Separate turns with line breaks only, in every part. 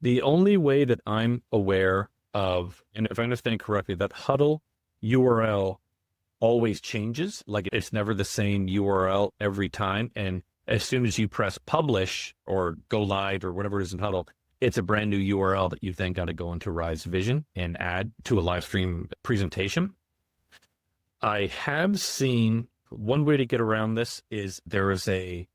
The only way that I'm aware of, and if I understand correctly, that Huddle URL always changes. Like it's never the same URL every time. And as soon as you press publish or go live or whatever it is in Huddle, it's a brand new URL that you've then got to go into Rise Vision and add to a live stream presentation. I have seen one way to get around this is there is a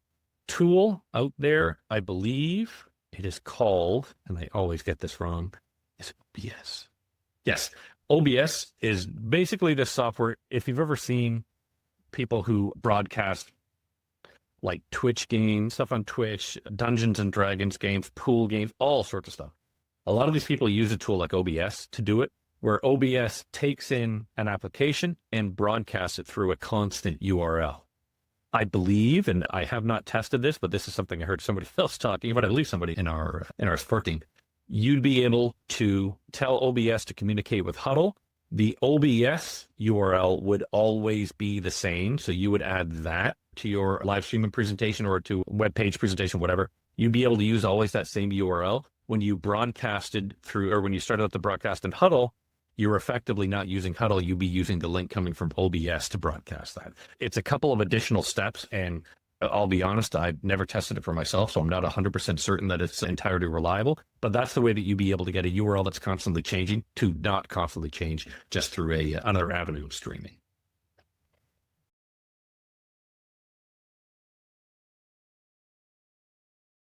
tool out there, I believe it is called, and I always get this wrong, is it OBS? Yes, OBS is basically the software. If you've ever seen people who broadcast like Twitch games, stuff on Twitch, Dungeons and Dragons games, pool games, all sorts of stuff. A lot of these people use a tool like OBS to do it, where OBS takes in an application and broadcasts it through a constant URL. I believe, and I have not tested this, but this is something I heard somebody else talking about, at least somebody in our support team. You'd be able to tell OBS to communicate with Huddle. The OBS URL would always be the same. So you would add that to your live streaming presentation or to web page presentation, whatever. You'd be able to use always that same URL. When you broadcasted through, or when you started out the broadcast in Huddle, you're effectively not using Huddle. You'd be using the link coming from OBS to broadcast that. It's a couple of additional steps, and I'll be honest, I've never tested it for myself, so I'm not 100% certain that it's entirely reliable, but that's the way that you'd be able to get a URL that's constantly changing to not constantly change just through another avenue of streaming.